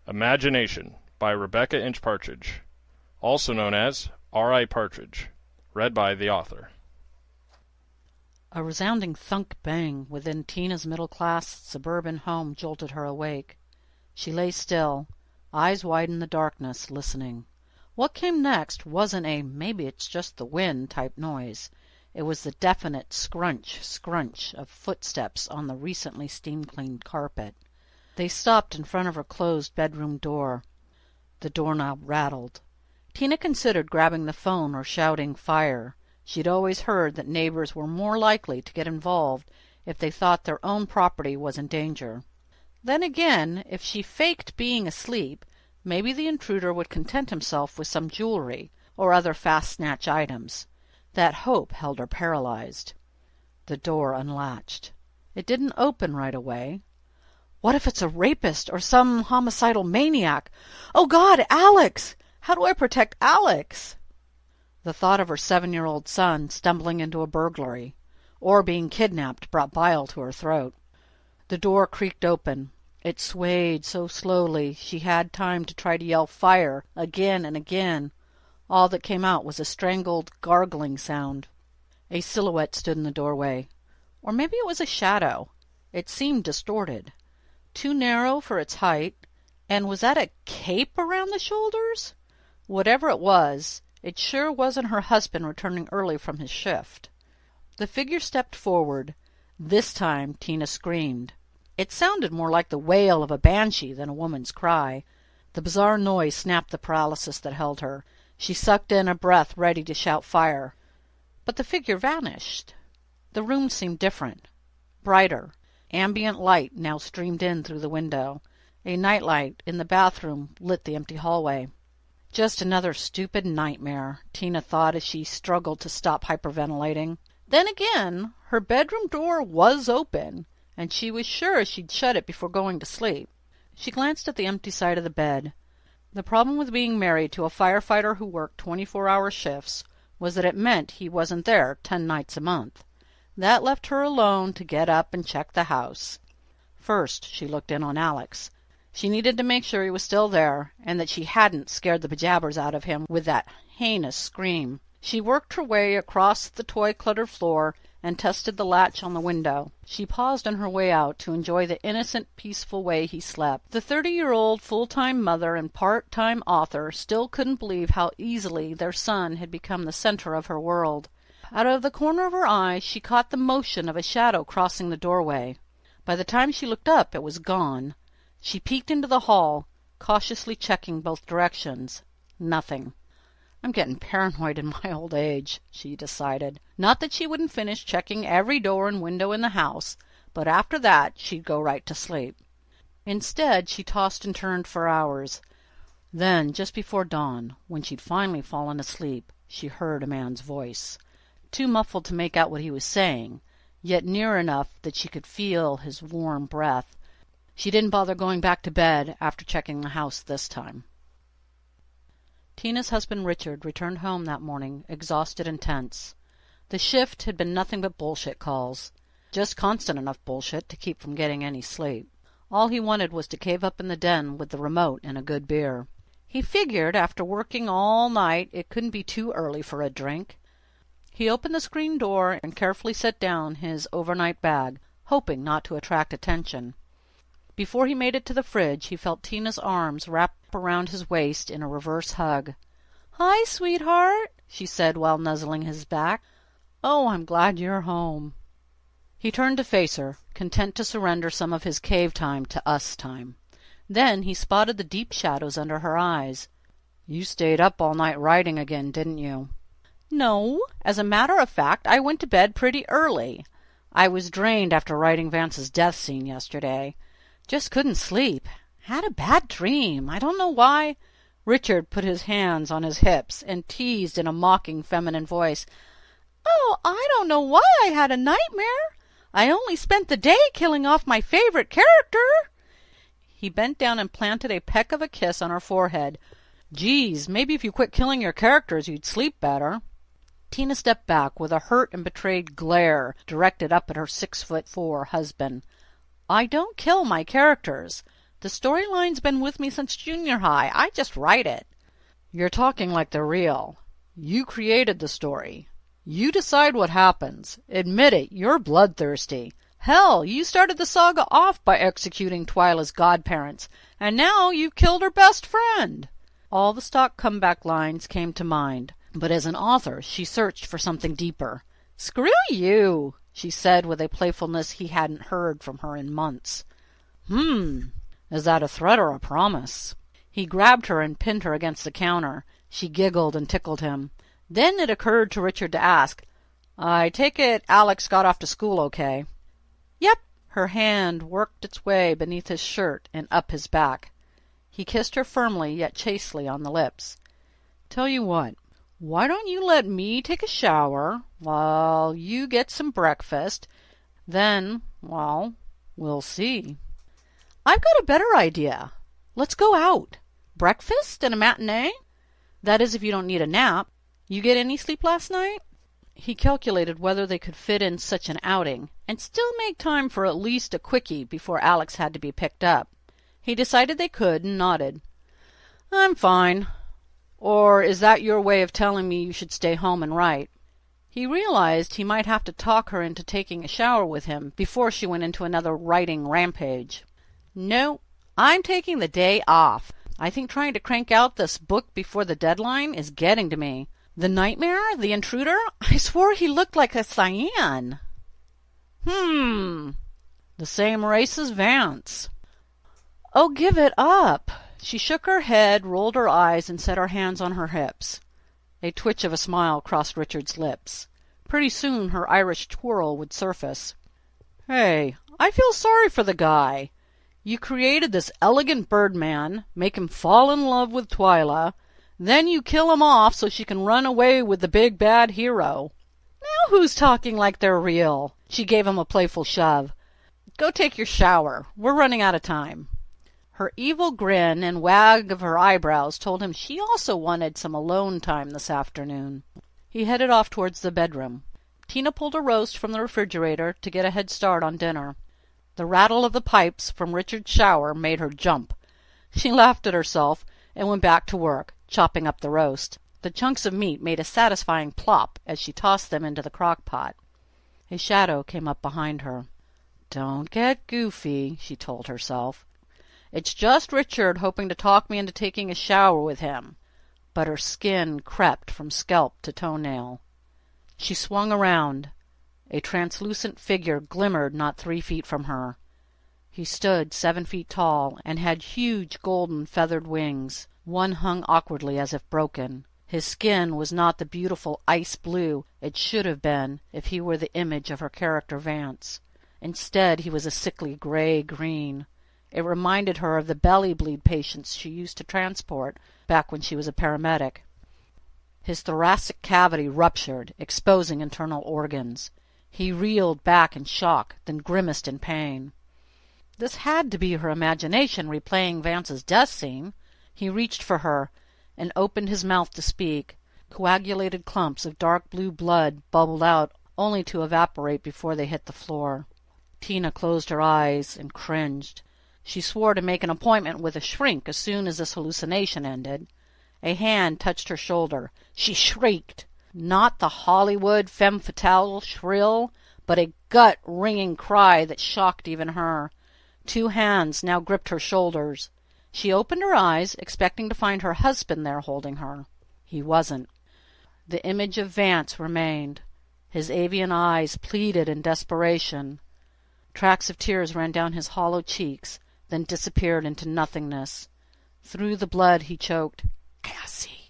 Imagination by Rebecca Inch Partridge, also known as R.I. Partridge, read by the author. A resounding thunk bang within Tina's middle-class suburban home jolted her awake. She lay still, eyes wide in the darkness, listening. What came next wasn't a "maybe it's just the wind" type noise. It was the definite scrunch, scrunch of footsteps on the recently steam-cleaned carpet. They stopped in front of her closed bedroom door. The doorknob rattled. Tina considered grabbing the phone or shouting fire. She'd always heard that neighbors were more likely to get involved if they thought their own property was in danger. Then again, if she faked being asleep, maybe the intruder would content himself with some jewelry or other fast-snatch items. That hope held her paralyzed. The door unlatched. It didn't open right away. What if it's a rapist or some homicidal maniac? Oh, God, Alex! How do I protect Alex? The thought of her 7-year-old son stumbling into a burglary, or being kidnapped, brought bile to her throat. The door creaked open. It swayed so slowly she had time to try to yell fire again and again. All that came out was a strangled, gargling sound. A silhouette stood in the doorway. Or maybe it was a shadow. It seemed distorted. Too narrow for its height, and was that a cape around the shoulders? Whatever it was, it sure wasn't her husband returning early from his shift. The figure stepped forward. This time Tina screamed. It sounded more like the wail of a banshee than a woman's cry. The bizarre noise snapped the paralysis that held her. She sucked in a breath, ready to shout fire. But the figure vanished. The room seemed different, brighter. Ambient light now streamed in through the window. A nightlight in the bathroom lit the empty hallway. Just another stupid nightmare, Tina thought as she struggled to stop hyperventilating. Then again, her bedroom door was open, and she was sure she'd shut it before going to sleep. She glanced at the empty side of the bed. The problem with being married to a firefighter who worked 24-hour shifts was that it meant he wasn't there 10 nights a month. That left her alone to get up and check the house. First, she looked in on Alex. She needed to make sure he was still there, and that she hadn't scared the bejabbers out of him with that heinous scream. She worked her way across the toy-cluttered floor and tested the latch on the window. She paused on her way out to enjoy the innocent, peaceful way he slept. The 30-year-old full-time mother and part-time author still couldn't believe how easily their son had become the center of her world. Out of the corner of her eye she caught the motion of a shadow crossing the doorway. By the time she looked up, it was gone. She peeked into the hall, cautiously checking both directions. Nothing. I'm getting paranoid in my old age, she decided. Not that she wouldn't finish checking every door and window in the house, but after that she'd go right to sleep. Instead, she tossed and turned for hours. Then, just before dawn, when she'd finally fallen asleep, she heard a man's voice. Too muffled to make out what he was saying, yet near enough that she could feel his warm breath. She didn't bother going back to bed after checking the house this time. Tina's husband Richard returned home that morning, exhausted and tense. The shift had been nothing but bullshit calls. Just constant enough bullshit to keep from getting any sleep. All he wanted was to cave up in the den with the remote and a good beer. He figured after working all night it couldn't be too early for a drink. He opened the screen door and carefully set down his overnight bag, hoping not to attract attention. Before he made it to the fridge, he felt Tina's arms wrap around his waist in a reverse hug. "Hi, sweetheart," she said while nuzzling his back. "Oh, I'm glad you're home." He turned to face her, content to surrender some of his cave time to us time. Then he spotted the deep shadows under her eyes. "You stayed up all night writing again, didn't you?" "No. As a matter of fact, I went to bed pretty early. I was drained after writing Vance's death scene yesterday. Just couldn't sleep. Had a bad dream. I don't know why." Richard put his hands on his hips and teased in a mocking feminine voice. "Oh, I don't know why I had a nightmare. I only spent the day killing off my favorite character." He bent down and planted a peck of a kiss on her forehead. "Geez, maybe if you quit killing your characters you'd sleep better." Tina stepped back with a hurt and betrayed glare directed up at her 6'4" husband. "I don't kill my characters. The storyline's been with me since junior high. I just write it. You're talking like they're real. You created the story. You decide what happens. Admit it, you're bloodthirsty. Hell, you started the saga off by executing Twyla's godparents, and now you've killed her best friend. All the stock comeback lines came to mind, but as an author she searched for something deeper. Screw you, she said with a playfulness he hadn't heard from her in months. Is that a threat or a promise? He grabbed her and pinned her against the counter. She giggled and tickled him. Then it occurred to Richard to ask, I take it Alex got off to school okay? Yep. Her hand worked its way beneath his shirt and up his back. He kissed her firmly yet chastely on the lips. Tell you what, why don't you let me take a shower while you get some breakfast? Then, well, we'll see. I've got a better idea. Let's go out. Breakfast and a matinee? That is if you don't need a nap. You get any sleep last night? He calculated whether they could fit in such an outing, and still make time for at least a quickie before Alex had to be picked up. He decided they could, and nodded. I'm fine. Or is that your way of telling me you should stay home and write? He realized he might have to talk her into taking a shower with him before she went into another writing rampage. No, I'm taking the day off. I think trying to crank out this book before the deadline is getting to me. The nightmare? The intruder? I swore he looked like a cyan. The same race as Vance. Oh, give it up. She shook her head, rolled her eyes, and set her hands on her hips. A twitch of a smile crossed Richard's lips. Pretty soon her Irish twirl would surface. Hey, I feel sorry for the guy. You created this elegant birdman, make him fall in love with Twyla, then you kill him off so she can run away with the big bad hero. Now who's talking like they're real? She gave him a playful shove. Go take your shower. We're running out of time. Her evil grin and wag of her eyebrows told him she also wanted some alone time this afternoon. He headed off towards the bedroom. Tina pulled a roast from the refrigerator to get a head start on dinner. The rattle of the pipes from Richard's shower made her jump. She laughed at herself and went back to work, chopping up the roast. The chunks of meat made a satisfying plop as she tossed them into the crock-pot. A shadow came up behind her. Don't get goofy, she told herself. It's just Richard hoping to talk me into taking a shower with him. But her skin crept from scalp to toenail. She swung around. A translucent figure glimmered not 3 feet from her. He stood 7 feet tall and had huge golden feathered wings. One hung awkwardly as if broken. His skin was not the beautiful ice blue it should have been if he were the image of her character Vance. Instead, he was a sickly gray-green. It reminded her of the belly bleed patients she used to transport back when she was a paramedic. His thoracic cavity ruptured, exposing internal organs. He reeled back in shock, then grimaced in pain. This had to be her imagination replaying Vance's death scene. He reached for her and opened his mouth to speak. Coagulated clumps of dark blue blood bubbled out only to evaporate before they hit the floor. Tina closed her eyes and cringed. She swore to make an appointment with a shrink as soon as this hallucination ended. A hand touched her shoulder. She shrieked. Not the Hollywood femme fatale shrill, but a gut-wringing cry that shocked even her. 2 hands now gripped her shoulders. She opened her eyes, expecting to find her husband there holding her. He wasn't. The image of Vance remained. His avian eyes pleaded in desperation. Tracks of tears ran down his hollow cheeks, then disappeared into nothingness. Through the blood he choked, Cassie.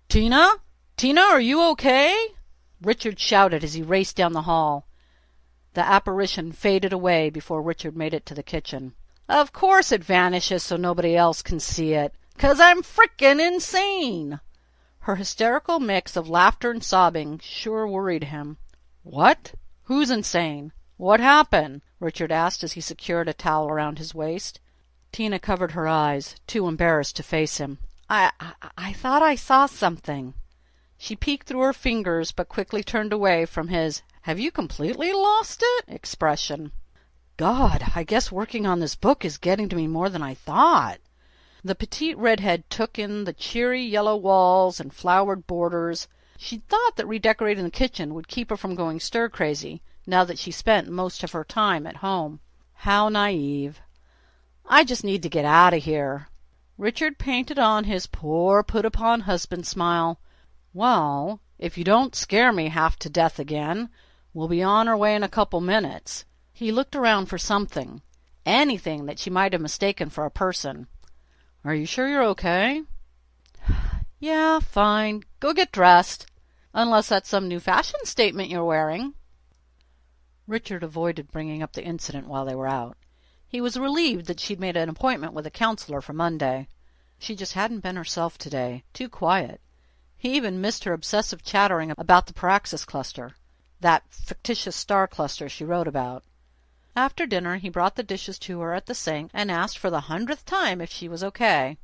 Tina? Tina, are you okay? Richard shouted as he raced down the hall. The apparition faded away before Richard made it to the kitchen. Of course it vanishes so nobody else can see it, 'cause I'm frickin' insane. Her hysterical mix of laughter and sobbing sure worried him. What? Who's insane? What happened? Richard asked as he secured a towel around his waist. Tina covered her eyes, too embarrassed to face him. I thought I saw something. She peeked through her fingers, but quickly turned away from his "have you completely lost it" expression. God, I guess working on this book is getting to me more than I thought. The petite redhead took in the cheery yellow walls and flowered borders. She thought that redecorating the kitchen would keep her from going stir-crazy, now that she spent most of her time at home. How naive. I just need to get out of here. Richard painted on his poor put-upon husband smile. Well, if you don't scare me half to death again, we'll be on our way in a couple minutes. He looked around for something, anything that she might have mistaken for a person. Are you sure you're okay? Yeah, fine. Go get dressed. Unless that's some new fashion statement you're wearing. Richard avoided bringing up the incident while they were out. He was relieved that she'd made an appointment with a counselor for Monday. She just hadn't been herself today, too quiet. He even missed her obsessive chattering about the Paraxis cluster, that fictitious star cluster she wrote about. After dinner he brought the dishes to her at the sink and asked for the 100th time if she was okay.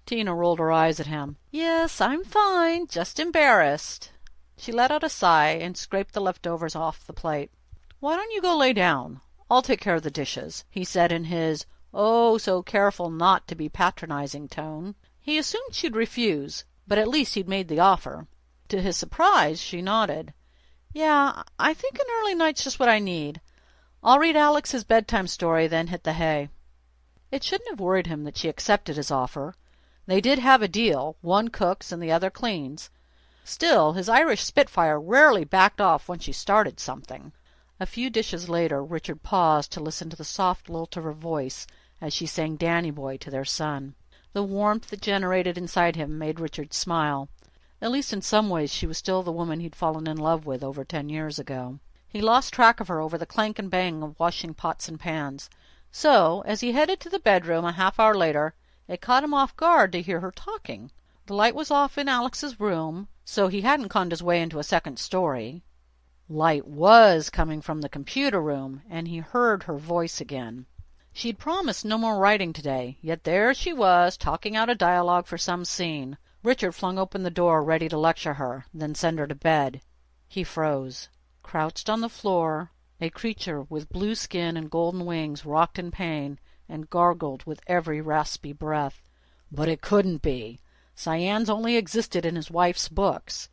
Tina rolled her eyes at him. Yes, I'm fine, just embarrassed. She let out a sigh and scraped the leftovers off the plate. Why don't you go lay down? I'll take care of the dishes, he said in his oh-so-careful not to be patronizing tone. He assumed she'd refuse, but at least he'd made the offer. To his surprise, she nodded. Yeah, I think an early night's just what I need. I'll read Alex his bedtime story, then hit the hay. It shouldn't have worried him that she accepted his offer. They did have a deal, one cooks and the other cleans. Still, his Irish Spitfire rarely backed off when she started something. A few dishes later, Richard paused to listen to the soft lilt of her voice as she sang Danny Boy to their son. The warmth that generated inside him made Richard smile. At least in some ways she was still the woman he'd fallen in love with over 10 years ago. He lost track of her over the clank and bang of washing pots and pans. So, as he headed to the bedroom a half-hour later, it caught him off guard to hear her talking. The light was off in Alex's room, so he hadn't conned his way into a second story. Light was coming from the computer room, and he heard her voice again. She'd promised no more writing today, yet there she was, talking out a dialogue for some scene. Richard flung open the door, ready to lecture her, then send her to bed. He froze. Crouched on the floor, a creature with blue skin and golden wings rocked in pain and gargled with every raspy breath. But it couldn't be. Cyans only existed in his wife's books.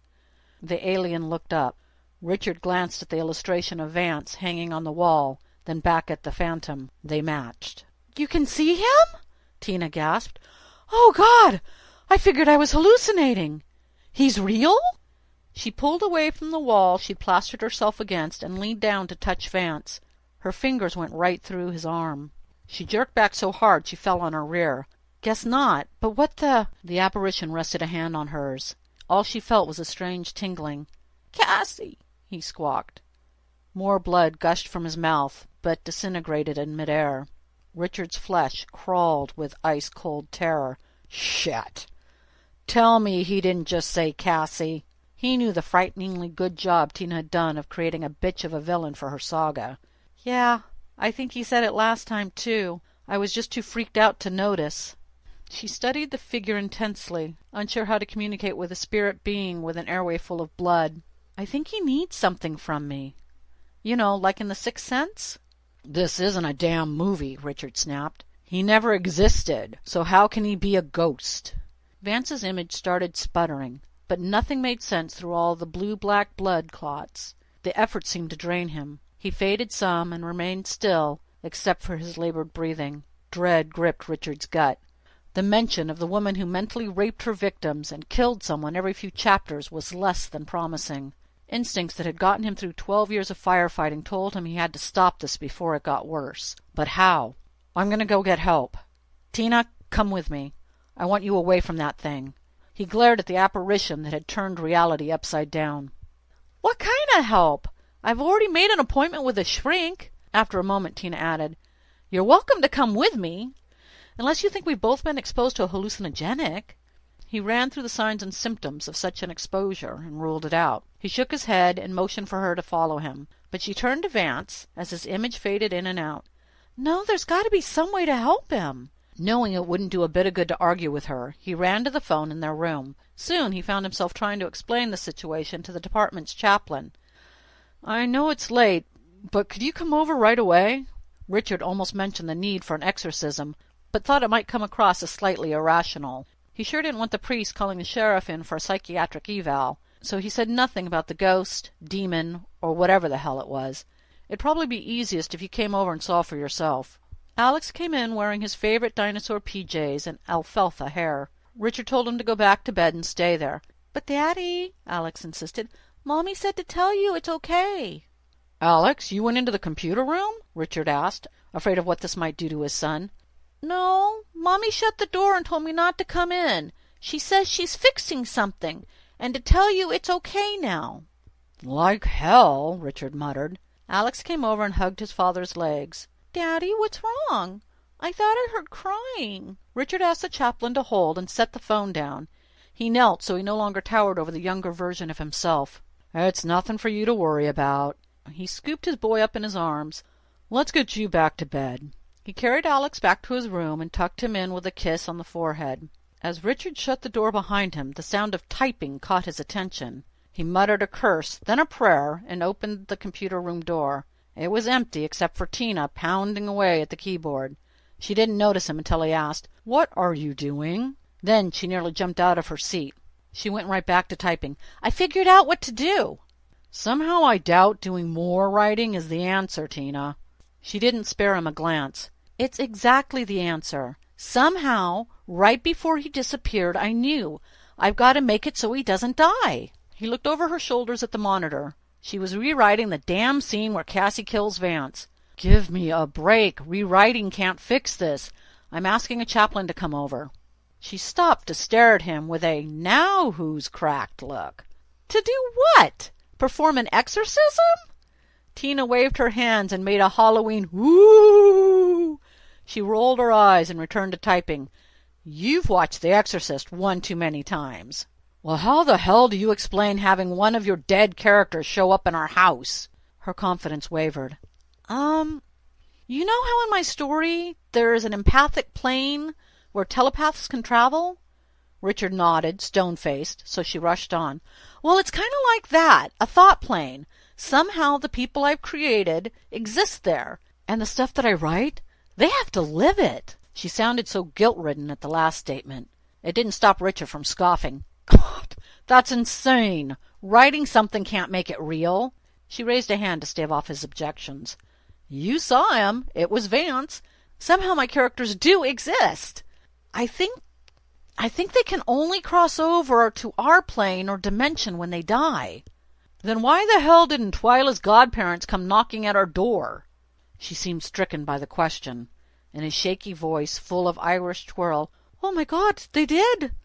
The alien looked up. Richard glanced at the illustration of Vance hanging on the wall, then back at the phantom. They matched. You can see him? Tina gasped. Oh, God! I figured I was hallucinating. He's real? She pulled away from the wall she'd plastered herself against and leaned down to touch Vance. Her fingers went right through his arm. She jerked back so hard she fell on her rear. Guess not, but what the... The apparition rested a hand on hers. All she felt was a strange tingling. Cassie, he squawked. More blood gushed from his mouth, but disintegrated in midair. Richard's flesh crawled with ice-cold terror. Shit! Tell me he didn't just say Cassie. He knew the frighteningly good job Tina had done of creating a bitch of a villain for her saga. Yeah, I think he said it last time, too. I was just too freaked out to notice. She studied the figure intensely, unsure how to communicate with a spirit being with an airway full of blood. I think he needs something from me. You know, like in The Sixth Sense? This isn't a damn movie, Richard snapped. He never existed, so how can he be a ghost? Vance's image started sputtering, but nothing made sense through all the blue-black blood clots. The effort seemed to drain him. He faded some and remained still, except for his labored breathing. Dread gripped Richard's gut. The mention of the woman who mentally raped her victims and killed someone every few chapters was less than promising. Instincts that had gotten him through 12 years of firefighting told him he had to stop this before it got worse. But how? I'm going to go get help. Tina, come with me. I want you away from that thing. He glared at the apparition that had turned reality upside down. What kind of help? I've already made an appointment with a shrink. After a moment, Tina added, You're welcome to come with me, unless you think we've both been exposed to a hallucinogenic. He ran through the signs and symptoms of such an exposure and ruled it out. He shook his head and motioned for her to follow him, but she turned to Vance as his image faded in and out. No, there's got to be some way to help him. Knowing it wouldn't do a bit of good to argue with her, he ran to the phone in their room. Soon he found himself trying to explain the situation to the department's chaplain. I know it's late, but could you come over right away? Richard almost mentioned the need for an exorcism, but thought it might come across as slightly irrational. He sure didn't want the priest calling the sheriff in for a psychiatric eval, so he said nothing about the ghost, demon, or whatever the hell it was. It'd probably be easiest if you came over and saw for yourself. Alex came in wearing his favorite dinosaur PJs and alfalfa hair. Richard told him to go back to bed and stay there. "But, Daddy," Alex insisted, "Mommy said to tell you it's okay." "Alex, you went into the computer room?" Richard asked, afraid of what this might do to his son. "No, Mommy shut the door and told me not to come in. She says she's fixing something, and to tell you it's okay now." "Like hell," Richard muttered. Alex came over and hugged his father's legs. "Daddy, what's wrong? I thought I heard crying." Richard asked the chaplain to hold and set the phone down. He knelt so he no longer towered over the younger version of himself. "It's nothing for you to worry about." He scooped his boy up in his arms. "Let's get you back to bed." He carried Alex back to his room and tucked him in with a kiss on the forehead. As Richard shut the door behind him, the sound of typing caught his attention. He muttered a curse, then a prayer, and opened the computer room door. It was empty except for Tina pounding away at the keyboard. She didn't notice him until he asked, "What are you doing?" Then she nearly jumped out of her seat. She went right back to typing. "I figured out what to do." "Somehow I doubt doing more writing is the answer, Tina." She didn't spare him a glance. "It's exactly the answer. Somehow, right before he disappeared, I knew. I've got to make it so he doesn't die." He looked over her shoulders at the monitor. She was rewriting the damn scene where Cassie kills Vance. "Give me a break. Rewriting can't fix this. I'm asking a chaplain to come over." She stopped to stare at him with a "now who's cracked" look. "To do what? Perform an exorcism?" Tina waved her hands and made a Halloween whoo. She rolled her eyes and returned to typing. "You've watched The Exorcist one too many times." "Well, how the hell do you explain having one of your dead characters show up in our house?" Her confidence wavered. You know how in my story there is an empathic plane where telepaths can travel?" Richard nodded, stone-faced, so she rushed on. "Well, it's kind of like that, a thought plane. Somehow the people I've created exist there, and the stuff that I write, they have to live it." She sounded so guilt-ridden at the last statement. It didn't stop Richard from scoffing. "God, that's insane. Writing something can't make it real." She raised a hand to stave off his objections. "You saw him. It was Vance. Somehow my characters do exist. I think they can only cross over to our plane or dimension when they die." "Then why the hell didn't Twyla's godparents come knocking at our door?" She seemed stricken by the question. In his shaky voice, full of Irish twirl, "Oh, my God, they did!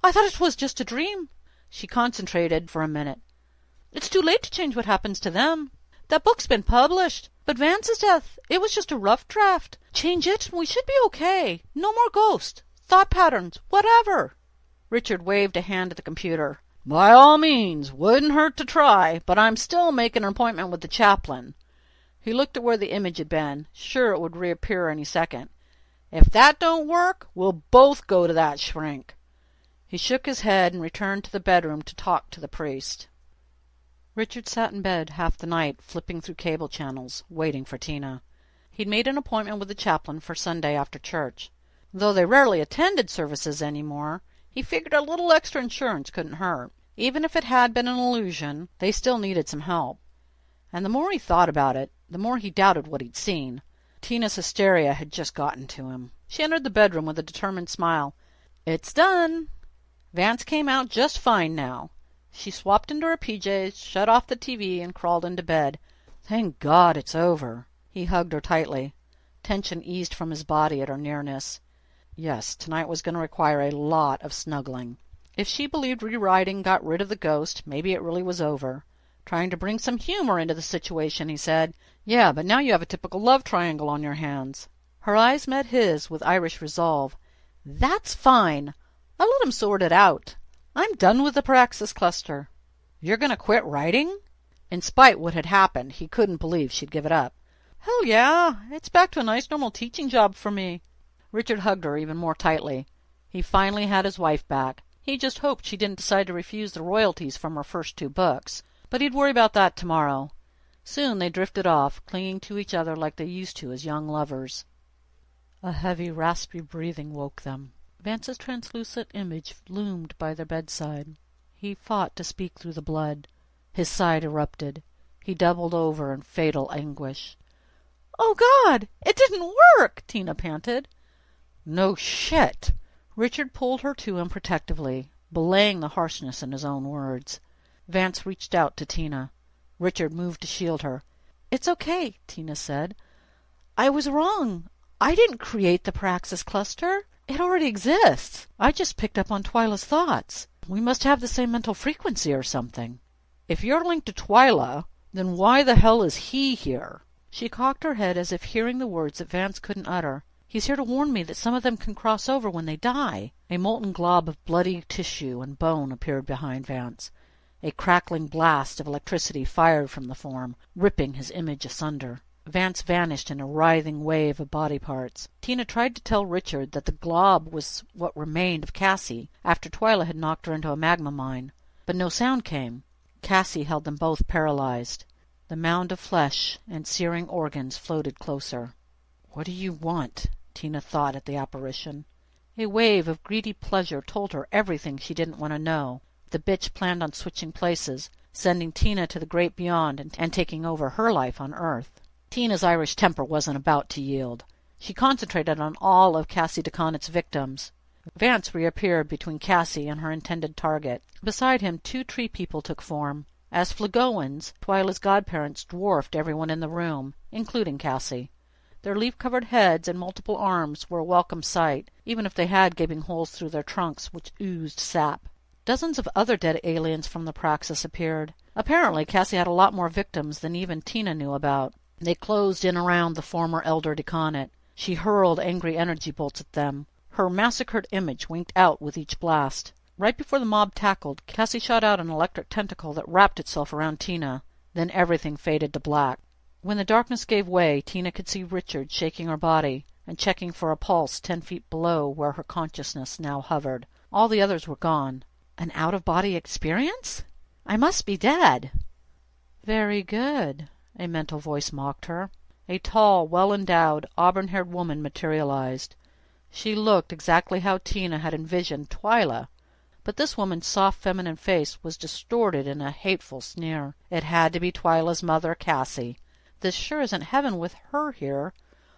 I thought it was just a dream." She concentrated for a minute. "It's too late to change what happens to them. That book's been published. But Vance's death, it was just a rough draft. Change it and we should be okay. No more ghosts, thought patterns, whatever." Richard waved a hand at the computer. "By all means, wouldn't hurt to try, but I'm still making an appointment with the chaplain." He looked at where the image had been, sure it would reappear any second. "If that don't work, we'll both go to that shrink." He shook his head and returned to the bedroom to talk to the priest. Richard sat in bed half the night, flipping through cable channels, waiting for Tina. He'd made an appointment with the chaplain for Sunday after church. Though they rarely attended services any more, he figured a little extra insurance couldn't hurt. Even if it had been an illusion, they still needed some help. And the more he thought about it, the more he doubted what he'd seen. Tina's hysteria had just gotten to him. She entered the bedroom with a determined smile. "It's done. Vance came out just fine now." She swapped into her PJs, shut off the TV, and crawled into bed. "Thank God it's over." He hugged her tightly. Tension eased from his body at her nearness. Yes, tonight was going to require a lot of snuggling. If she believed rewriting got rid of the ghost, maybe it really was over. Trying to bring some humor into the situation, he said, "Yeah, but now you have a typical love triangle on your hands." Her eyes met his with Irish resolve. "That's fine. I'll let him sort it out. I'm done with the Praxis cluster." "You're going to quit writing?" In spite what had happened, he couldn't believe she'd give it up. "Hell yeah. It's back to a nice normal teaching job for me." Richard hugged her even more tightly. He finally had his wife back. He just hoped she didn't decide to refuse the royalties from her first 2 books. But he'd worry about that tomorrow. Soon they drifted off, clinging to each other like they used to as young lovers. A heavy, raspy breathing woke them. Vance's translucent image loomed by their bedside. He fought to speak through the blood. His side erupted. He doubled over in fatal anguish. "Oh, God! It didn't work!" Tina panted. "No shit!" Richard pulled her to him protectively, belaying the harshness in his own words. Vance reached out to Tina. Richard moved to shield her. "It's okay," Tina said. "I was wrong. I didn't create the Praxis cluster. It already exists. I just picked up on Twyla's thoughts. We must have the same mental frequency or something." "If you're linked to Twyla, then why the hell is he here?" She cocked her head as if hearing the words that Vance couldn't utter. "He's here to warn me that some of them can cross over when they die." A molten glob of bloody tissue and bone appeared behind Vance. A crackling blast of electricity fired from the form, ripping his image asunder. Vance vanished in a writhing wave of body parts. Tina tried to tell Richard that the glob was what remained of Cassie after Twyla had knocked her into a magma mine, but no sound came. Cassie held them both paralyzed. The mound of flesh and searing organs floated closer. "What do you want?" Tina thought at the apparition. A wave of greedy pleasure told her everything she didn't want to know. The bitch planned on switching places, sending Tina to the great beyond and taking over her life on Earth. Tina's Irish temper wasn't about to yield. She concentrated on all of Cassie DeConnet's victims. Vance reappeared between Cassie and her intended target. Beside him, 2 tree people took form. As Flagoans, Twyla's godparents dwarfed everyone in the room, including Cassie. Their leaf-covered heads and multiple arms were a welcome sight, even if they had gaping holes through their trunks which oozed sap. Dozens of other dead aliens from the Praxis appeared. Apparently, Cassie had a lot more victims than even Tina knew about. They closed in around the former Elder DeConnet. She hurled angry energy bolts at them. Her massacred image winked out with each blast. Right before the mob tackled, Cassie shot out an electric tentacle that wrapped itself around Tina. Then everything faded to black. When the darkness gave way, Tina could see Richard shaking her body and checking for a pulse 10 feet below where her consciousness now hovered. All the others were gone. An out-of-body experience? I must be dead. Very good, a mental voice mocked her. A tall, well-endowed, auburn-haired woman materialized. She looked exactly how Tina had envisioned Twyla, but this woman's soft feminine face was distorted in a hateful sneer. It had to be Twyla's mother, Cassie. This sure isn't heaven with her here.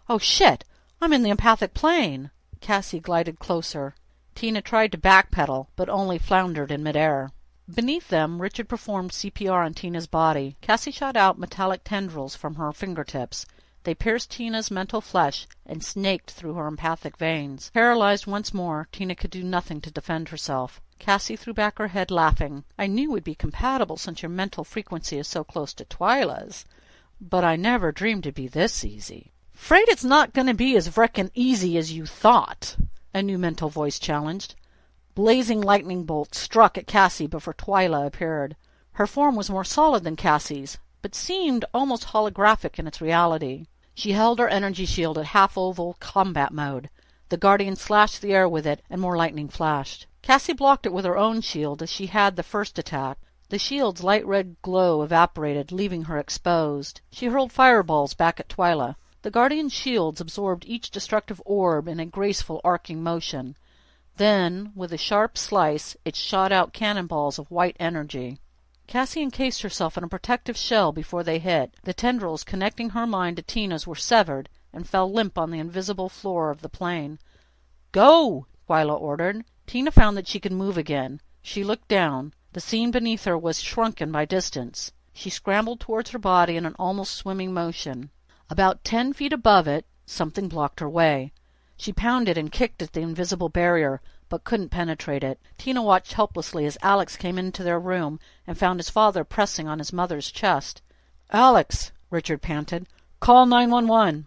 Oh, shit! I'm in the empathic plane! Cassie glided closer. Tina tried to backpedal, but only floundered in midair. Beneath them, Richard performed CPR on Tina's body. Cassie shot out metallic tendrils from her fingertips. They pierced Tina's mental flesh and snaked through her empathic veins. Paralyzed once more, Tina could do nothing to defend herself. Cassie threw back her head, laughing. I knew we'd be compatible since your mental frequency is so close to Twyla's, but I never dreamed it'd be this easy. "'Fraid it's not going to be as frickin' easy as you thought," a new mental voice challenged. Blazing lightning bolts struck at Cassie before Twyla appeared. Her form was more solid than Cassie's, but seemed almost holographic in its reality. She held her energy shield at half-oval combat mode. The Guardian slashed the air with it, and more lightning flashed. Cassie blocked it with her own shield as she had the first attack. The shield's light red glow evaporated, leaving her exposed. She hurled fireballs back at Twyla. The Guardian's shields absorbed each destructive orb in a graceful arcing motion. Then, with a sharp slice, it shot out cannonballs of white energy. Cassie encased herself in a protective shell before they hit. The tendrils connecting her mind to Tina's were severed and fell limp on the invisible floor of the plane. "Go!" Twyla ordered. Tina found that she could move again. She looked down. The scene beneath her was shrunken by distance. She scrambled towards her body in an almost swimming motion. About 10 feet above it, something blocked her way. She pounded and kicked at the invisible barrier, but couldn't penetrate it. Tina watched helplessly as Alex came into their room and found his father pressing on his mother's chest. "Alex," Richard panted, "call 911.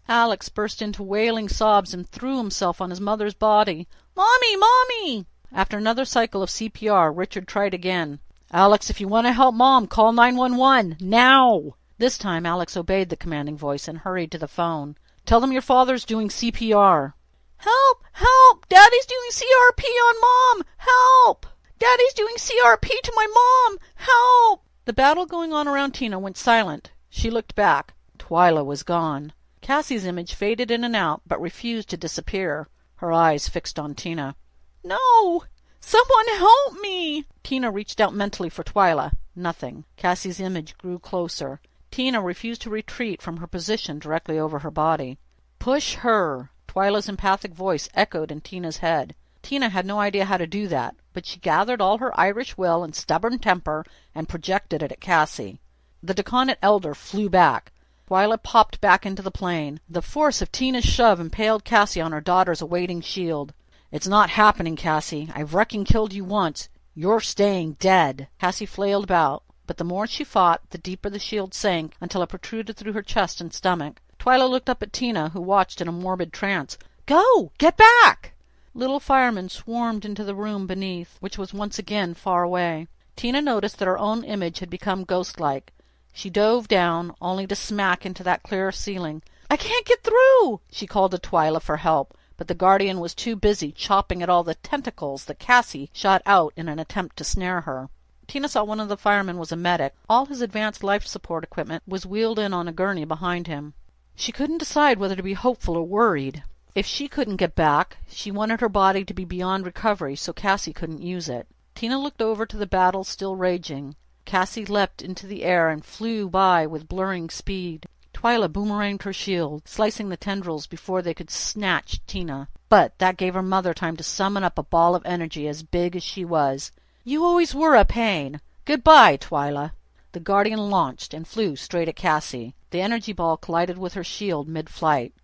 Alex burst into wailing sobs and threw himself on his mother's body. "Mommy! Mommy!" After another cycle of CPR, Richard tried again. "Alex, if you want to help Mom, call 911. Now!" This time Alex obeyed the commanding voice and hurried to the phone. "Tell them your father's doing CPR." "Help! Help! Daddy's doing CRP on Mom! Help! Daddy's doing CRP to my mom! Help!" The battle going on around Tina went silent. She looked back. Twyla was gone. Cassie's image faded in and out, but refused to disappear, her eyes fixed on Tina. "No! Someone help me!" Tina reached out mentally for Twyla. Nothing. Cassie's image grew closer. Tina refused to retreat from her position directly over her body. "Push her!" Twyla's empathic voice echoed in Tina's head. Tina had no idea how to do that, but she gathered all her Irish will and stubborn temper and projected it at Cassie. The Deconnet elder flew back. Twyla popped back into the plane. The force of Tina's shove impaled Cassie on her daughter's awaiting shield. "It's not happening, Cassie. I've wrecking killed you once. You're staying dead." Cassie flailed about, but the more she fought, the deeper the shield sank until it protruded through her chest and stomach. Twyla looked up at Tina, who watched in a morbid trance. "Go! Get back!" Little firemen swarmed into the room beneath, which was once again far away. Tina noticed that her own image had become ghost-like. She dove down, only to smack into that clear ceiling. "I can't get through!" She called to Twyla for help, but the guardian was too busy chopping at all the tentacles that Cassie shot out in an attempt to snare her. Tina saw one of the firemen was a medic. All his advanced life support equipment was wheeled in on a gurney behind him. She couldn't decide whether to be hopeful or worried. If she couldn't get back, she wanted her body to be beyond recovery so Cassie couldn't use it. Tina looked over to the battle still raging. Cassie leapt into the air and flew by with blurring speed. Twyla boomeranged her shield, slicing the tendrils before they could snatch Tina. But that gave her mother time to summon up a ball of energy as big as she was. "You always were a pain. Goodbye, Twyla." The guardian launched and flew straight at Cassie. The energy ball collided with her shield mid-flight.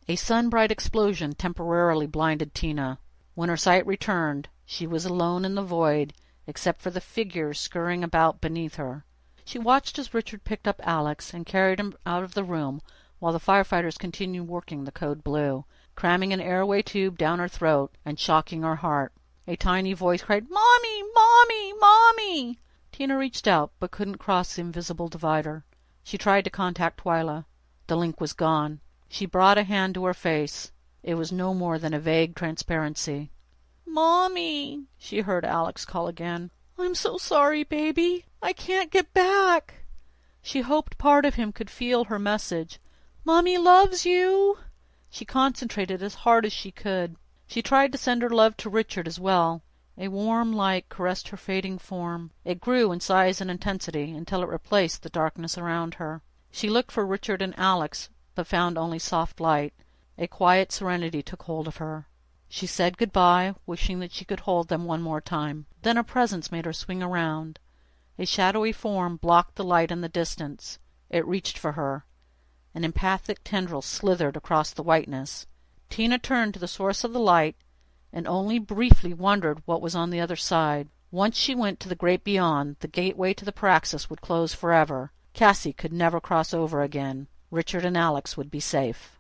A sun-bright explosion temporarily blinded Tina. When her sight returned, she was alone in the void, except for the figures scurrying about beneath her. She watched as Richard picked up Alex and carried him out of the room, while the firefighters continued working the code blue, cramming an airway tube down her throat and shocking her heart. A tiny voice cried, "Mommy! Mommy! Mommy!" Tina reached out, but couldn't cross the invisible divider. She tried to contact Twyla. The link was gone. She brought a hand to her face. It was no more than a vague transparency. "Mommy!" she heard Alex call again. "I'm so sorry, baby. I can't get back." She hoped part of him could feel her message. "Mommy loves you." She concentrated as hard as she could. She tried to send her love to Richard as well. A warm light caressed her fading form. It grew in size and intensity until it replaced the darkness around her. She looked for Richard and Alex, but found only soft light. A quiet serenity took hold of her. She said goodbye, wishing that she could hold them one more time. Then a presence made her swing around. A shadowy form blocked the light in the distance. It reached for her. An empathic tendril slithered across the whiteness. Tina turned to the source of the light, and only briefly wondered what was on the other side. Once she went to the great beyond, the gateway to the Praxis would close forever. Cassie could never cross over again. Richard and Alex would be safe.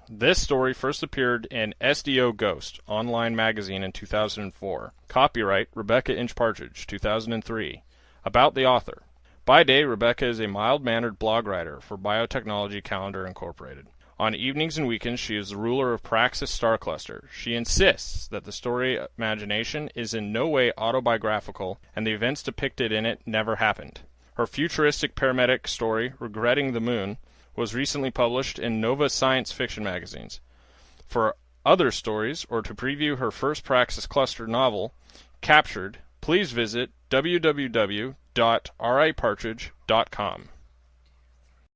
This story first appeared in SDO Ghost, online magazine in 2004. Copyright Rebecca Inch Partridge, 2003. About the author. By day, Rebecca is a mild-mannered blog writer for Biotechnology Calendar Incorporated. On evenings and weekends, she is the ruler of Praxis Star Cluster. She insists that the story imagination is in no way autobiographical, and the events depicted in it never happened. Her futuristic paramedic story, Regretting the Moon, was recently published in Nova Science Fiction magazines. For other stories, or to preview her first Praxis Cluster novel, Captured, please visit www.ripartridge.com.